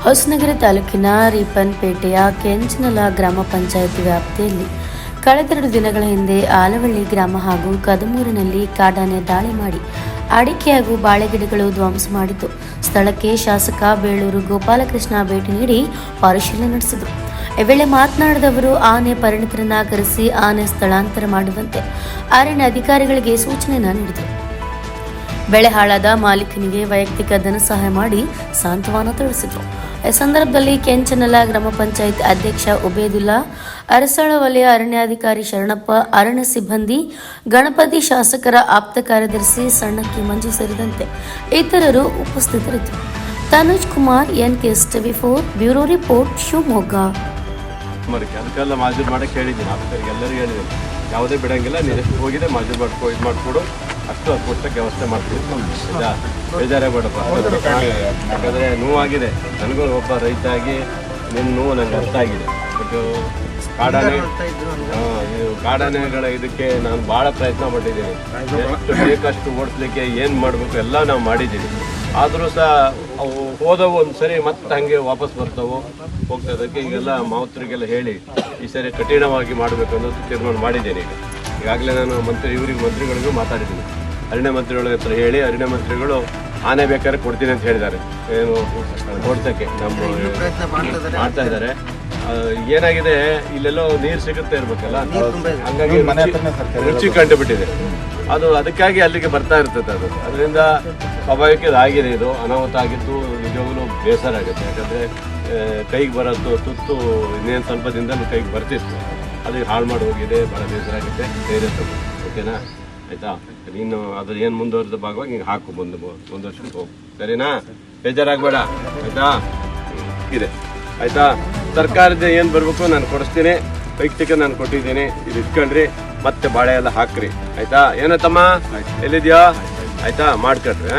ಹೊಸನಗರ ತಾಲೂಕಿನ ರಿಪ್ಪನ್ಪೇಟೆಯ ಕೆಂಚನಲ ಗ್ರಾಮ ಪಂಚಾಯಿತಿ ವ್ಯಾಪ್ತಿಯಲ್ಲಿ ಕಳೆದೆರಡು ದಿನಗಳ ಹಿಂದೆ ಆಲವಳ್ಳಿ ಗ್ರಾಮ ಹಾಗೂ ಕದಮೂರಿನಲ್ಲಿ ಕಾಡಾನೆ ದಾಳಿ ಮಾಡಿ ಅಡಿಕೆ ಹಾಗೂ ಬಾಳೆಗಿಡಗಳು ಧ್ವಂಸ ಮಾಡಿತು. ಸ್ಥಳಕ್ಕೆ ಶಾಸಕ ಬೇಳೂರು ಗೋಪಾಲಕೃಷ್ಣ ಭೇಟಿ ನೀಡಿ ಪರಿಶೀಲನೆ ನಡೆಸಿದರು. ಈ ವೇಳೆ ಮಾತನಾಡಿದ ಅವರು, ಆನೆ ಪರಿಣಿತರನ್ನ ಕರೆಸಿ ಆನೆ ಸ್ಥಳಾಂತರ ಮಾಡುವಂತೆ ಅರಣ್ಯ ಅಧಿಕಾರಿಗಳಿಗೆ ಸೂಚನೆಯನ್ನು ನೀಡಿದರು. ಬೆಳೆ ಹಾಳಾದ ಮಾಲೀಕನಿಗೆ ವೈಯಕ್ತಿಕ ಧನ ಸಹಾಯ ಮಾಡಿ ಸಾಂತ್ವನ ತಿಳಿಸಿದರು. ಈ ಸಂದರ್ಭದಲ್ಲಿ ಕೆಂಚನಲ ಗ್ರಾಮ ಪಂಚಾಯತ್ ಅಧ್ಯಕ್ಷ ಉಬೇದುಲ್ಲಾ, ಅರಸಾಳ ವಲಯ ಅರಣ್ಯಾಧಿಕಾರಿ ಶರಣಪ್ಪ, ಅರಣ್ಯ ಸಿಬ್ಬಂದಿ, ಗಣಪತಿ, ಶಾಸಕರ ಆಪ್ತ ಕಾರ್ಯದರ್ಶಿ ಸಣ್ಣಕ್ಕಿ ಮಂಜು ಸೇರಿದಂತೆ ಇತರರು ಉಪಸ್ಥಿತರಿದ್ದರು. Tanuj Kumar, NK/TV4 bureau report, Shivamogga. ಅದಕ್ಕೆಲ್ಲ ಮಾಜೂರು ಮಾಡಕ್ಕೆ ಹೇಳಿದ್ದೀನಿ, ಆಫೀಸರ್ಗೆ ಎಲ್ಲರಿಗೂ ಹೇಳಿದ್ದೀನಿ, ಯಾವುದೇ ಬಿಡಂಗಿಲ್ಲ, ನೀನು ಹೋಗಿದೆ ಮಾಜೂರು ಮಾಡ್ಕೊ, ಇದು ಮಾಡಿಕೊಡು, ಅಷ್ಟು ಕೊಟ್ಟಕ್ಕೆ ವ್ಯವಸ್ಥೆ ಮಾಡ್ತೀವಿ. ಬೇಜಾರೇ ಬೇಡಪ್ಪ, ಯಾಕಂದರೆ ನೋವಾಗಿದೆ ನನಗೂ, ಒಬ್ಬ ರೈತ ಆಗಿ ನಿನ್ನ ನೋವು ನನಗೆ ಅರ್ಥ ಆಗಿದೆ. ಬಟ್ ಕಾಡಾನೆಗಳ ಇದಕ್ಕೆ ನಾನು ಭಾಳ ಪ್ರಯತ್ನ ಪಟ್ಟಿದ್ದೀನಿ. ಎಷ್ಟು ಬೇಕಷ್ಟು ಓಡಿಸ್ಲಿಕ್ಕೆ ಏನು ಮಾಡಬೇಕು ಎಲ್ಲ ನಾವು ಮಾಡಿದ್ದೀವಿ. ಆದರೂ ಸಹ ಅವು ಹೋದವು ಒಂದು ಸರಿ ಮತ್ತೆ ಹಾಗೆ ವಾಪಸ್ ಬರ್ತಾವೆ, ಹೋಗ್ತದಕ್ಕೆ ಈಗೆಲ್ಲ ಮಾವತರಿಗೆಲ್ಲ ಹೇಳಿ ಈ ಸರಿ ಕಠಿಣವಾಗಿ ಮಾಡಬೇಕು ಅನ್ನೋದು ತೀರ್ಮಾನ ಮಾಡಿದ್ದೇನೆ. ಈಗಾಗಲೇ ನಾನು ಮಂತ್ರಿಗಳಿಗೂ ಮಾತಾಡಿದ್ದೀನಿ. ಅರಣ್ಯ ಮಂತ್ರಿಗಳ ಹತ್ರ ಹೇಳಿ, ಅರಣ್ಯ ಮಂತ್ರಿಗಳು ಆನೆ ಬೇಕಾದ್ರೆ ಕೊಡ್ತೀನಿ ಅಂತ ಹೇಳಿದ್ದಾರೆ, ಏನು ಓಡ್ಸೋಕ್ಕೆ ನಮ್ಮ ಮಾಡ್ತಾ ಇದ್ದಾರೆ. ಏನಾಗಿದೆ, ಇಲ್ಲೆಲ್ಲೋ ನೀರು ಸಿಗುತ್ತೆ ಇರ್ಬೇಕಲ್ಲ, ಹಂಗಾಗಿ ರುಚಿ ಕಂಡುಬಿಟ್ಟಿದೆ ಅದು, ಅದಕ್ಕಾಗಿ ಅಲ್ಲಿಗೆ ಬರ್ತಾ ಇರ್ತದೆ. ಅದರಿಂದ ಸ್ವಾಭಾವಿಕ ಆಗಿದೆ, ಇದು ಅನಾಹುತ ಆಗಿದ್ದು ನಿಜವಾಗ್ಲೂ ಬೇಸರ ಆಗುತ್ತೆ. ಯಾಕಂದರೆ ಕೈಗೆ ಬರೋದು ತುತ್ತು ಇನ್ನೇನು ಸ್ವಲ್ಪ ದಿನದಲ್ಲಿ ಕೈಗೆ ಬರ್ತಿತ್ತು, ಅದಕ್ಕೆ ಹಾಳು ಮಾಡಿ ಹೋಗಿದೆ, ಭಾಳ ಬೇಸರ ಆಗುತ್ತೆ. ಬೇರೆ ಓಕೆನಾ, ಆಯಿತಾ? ನೀನು ಅದ್ರ ಏನು ಮುಂದುವರೆದ ಭಾಗವಾಗಿ ಹಿಂಗೆ ಹಾಕು, ಮುಂದುವರ್ಸ್ಕೊಂಡು ಹೋಗು, ಸರಿನಾ? ಬೇಜಾರಾಗಬೇಡ, ಆಯಿತಾ? ಇದೆ ಆಯಿತಾ? ಸರ್ಕಾರದ ಏನು ಬರಬೇಕು ನಾನು ಕೊಡಿಸ್ತೀನಿ, ವೈಯಕ್ತಿಕ ನಾನು ಕೊಟ್ಟಿದ್ದೀನಿ, ಇದು ಇಟ್ಕೊಳ್ರಿ, ಮತ್ತೆ ಬಾಳೆ ಎಲ್ಲ ಹಾಕ್ರಿ, ಆಯಿತಾ? ಏನತ್ತಮ್ಮ, ಎಲ್ಲಿದೆಯಾ? ಆಯಿತಾ? ಮಾಡ್ಕೊಳ್ರಿ.